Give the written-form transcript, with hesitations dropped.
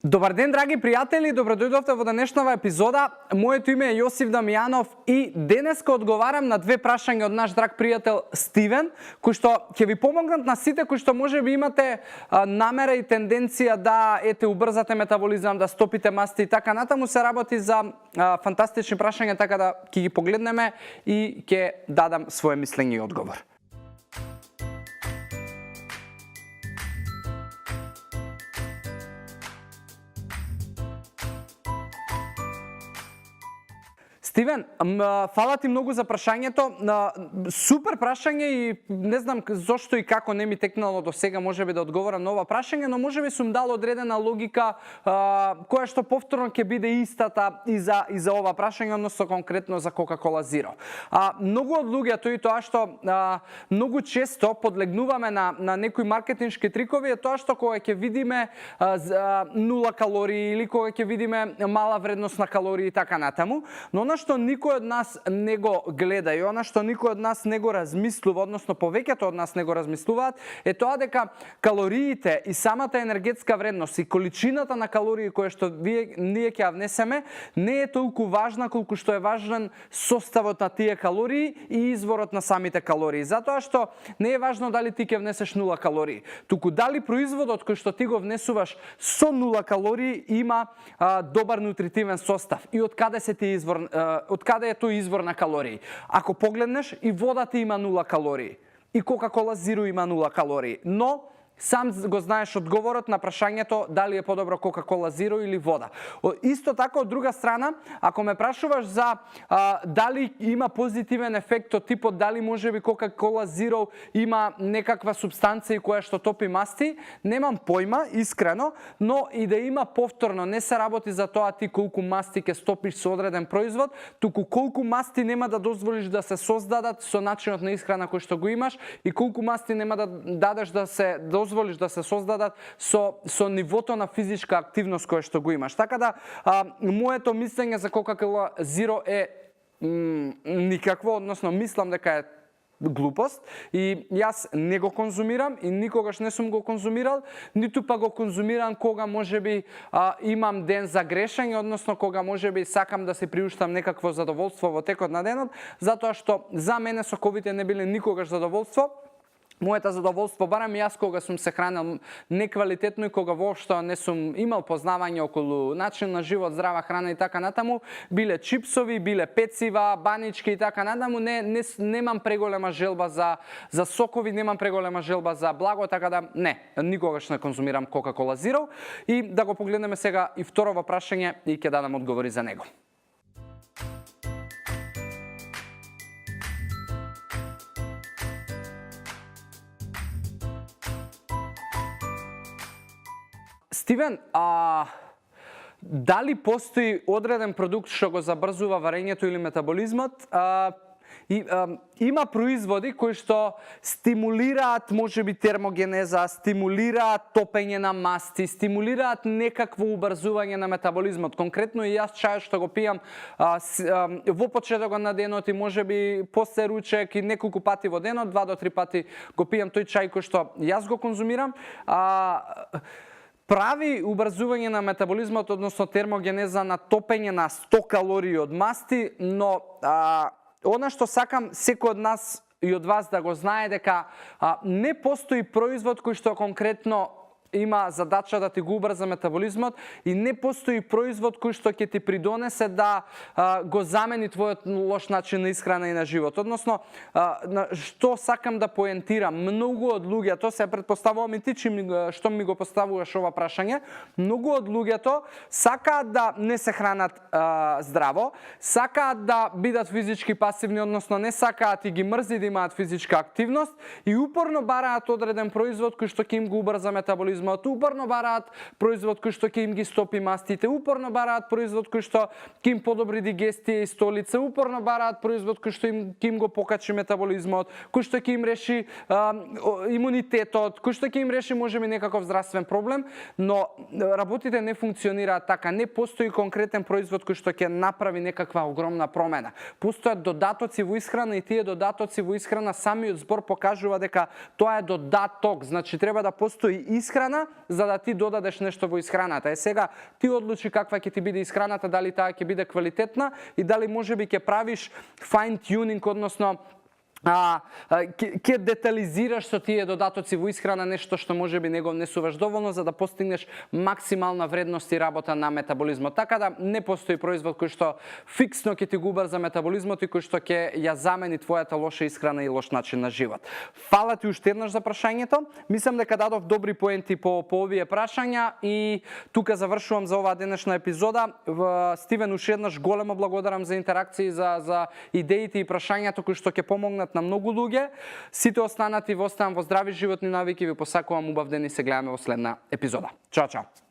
Добар ден, драги пријатели, добро дојдовте во денешнава епизода. Моето име е Јосиф Дамјанов и денеска одговарам на две прашања од наш драг пријател Стивен, кои што ќе ви помогнат на сите кои што можеби имате намера и тенденција да убрзате метаболизам, да стопите масти и така натаму. Се работи за фантастични прашања, така да ќе ги погледнеме и ќе дадам свое мислење и одговор. Стивен, фала ти многу за прашањето. Супер прашање и не знам зошто и како не ми текнало до сега можеби да одговорам на ова прашање, но можеби сум дал одредена логика која што повторно ќе биде истата и за ова прашање, односно конкретно за Coca-Cola Zero. Многу од луѓето и тоа што многу често подлегнуваме на некои маркетиншки трикови е тоа што кога ќе видиме 0 калории или кога ќе видиме мала вредност на калории и така натаму, но што никој од нас не го гледа и она што никој од нас не го размислува, односно повеќето од нас не го размислуваат, е тоа дека калориите и самата енергетска вредност и количината на калории која што ние ќе ја внесеме не е толку важна колку што е важен составот на тие калории и изворот на самите калории. Затоа што не е важно дали ти ќе внесеш 0 калории, туку дали производот кој што ти го внесуваш со 0 калории има добар нутритивен состав и од каде се тие извор од каде е тој извор на калории. Ако погледнеш, и водата има 0 калории, и Coca-Cola Zero има 0 калории, но сам го знаеш одговорот на прашањето дали е подобро Coca-Cola Zero или вода. Исто така, од друга страна, ако ме прашуваш за дали има позитивен ефект од типот дали можеби Coca-Cola Zero има некаква субстанција која што топи масти, немам појма, искрено, но и да има повторно, не се работи за тоа ти колку масти ќе стопиш со одреден производ, туку колку масти нема да дозволиш да се создадат со начинот на исхрана кој што го имаш и колку масти нема да дадеш да се дозволиш да се создадат со нивото на физичка активност која што го имаш. Така да, моето мислење за Coca-Cola Zero е никакво, односно мислам дека е глупост и јас не го конзумирам и никогаш не сум го конзумирал, ниту па го конзумирам кога можеби имам ден за грешење, односно кога можеби сакам да се приуштам некакво задоволство во текот на денот, затоа што за мене соковите не биле никогаш задоволство. Моето задоволство, барам јас кога сум се хранел неквалитетно и кога воопшто не сум имал познавање околу начин на живот, здрава храна и така натаму, биле чипсови, биле пецива, банички и така натаму, немам преголема желба за сокови, немам преголема желба за благо, така да не, никогаш не конзумирам Coca-Cola Zero. И да го погледнеме сега и второ прашање и ќе дадам одговори за него. Стивен, дали постои одреден продукт што го забрзува варењето или метаболизмот? Има производи кои што стимулираат можеби термогенеза, стимулираат топење на масти, стимулираат некакво убрзување на метаболизмот. Конкретно и јас чајот што го пијам во почетокот на денот и можеби после ручек и неколку пати во денот, 2 до 3 пати го пијам тој чај кој што јас го конзумирам, прави убрзување на метаболизмот, односно термогенеза на топење на 100 калории од масти, но она што сакам секој од нас и од вас да го знае дека не постои производ кој што конкретно има задача да ти го убрза метаболизмот и не постои производ кој што ќе ти придонесе да го замени твојот лош начин на исхрана и на живот. Односно, што сакам да поентирам, многу од луѓето, се претпоставувам и ти што ми го поставуваш ова прашање, многу од луѓето сакаат да не се хранат здраво, сакаат да бидат физички пасивни, односно не сакаат и ги мрзи да имаат физичка активност и упорно бараат одреден производ кој што ќе им го убрза метаболизмот, упорно бараат производ кој што ќе им ги стопи мастите, упорно бараат производ кој што ќе им подобри дигестија и столица, упорно бараат производ кој што ќе им го покачи метаболизмот, кој што ќе им реши имунитетот, кој што ќе им реши можеби некаков здравствен проблем, но работите не функционираат така. Не постои конкретен производ кој што ќе направи некаква огромна промена. Постојат додатоци во исхрана и тие додатоци во исхрана самиот збор покажува дека тоа е додаток, значи треба да постои исхрана исхрана, за да ти додадеш нешто во исхраната. Сега ти одлучи каква ќе ти биде исхраната, дали таа ќе биде квалитетна и дали можеби ќе правиш fine tuning, односно ќе детализираш со тие додатоци во исхрана нешто што можеби не го внесуваш доволно за да постигнеш максимална вредност и работа на метаболизмот. Така да не постои производ кој што фиксно ќе ти го убрза метаболизмот и кој што ќе ја замени твојата лоша исхрана и лош начин на живот. Фала ти уште еднаш за прашањето. Мислам дека дадов добри поенти по овие прашања и тука завршувам за оваа денешна епизода. Стивен, уште еднаш големо благодарам за интеракции, за идеите и прашањата кои што ќе помогнат на многу луѓе. Сите останати во здрави животни навики ви посакувам убав ден и се гледаме во следна епизода. Чао, чао.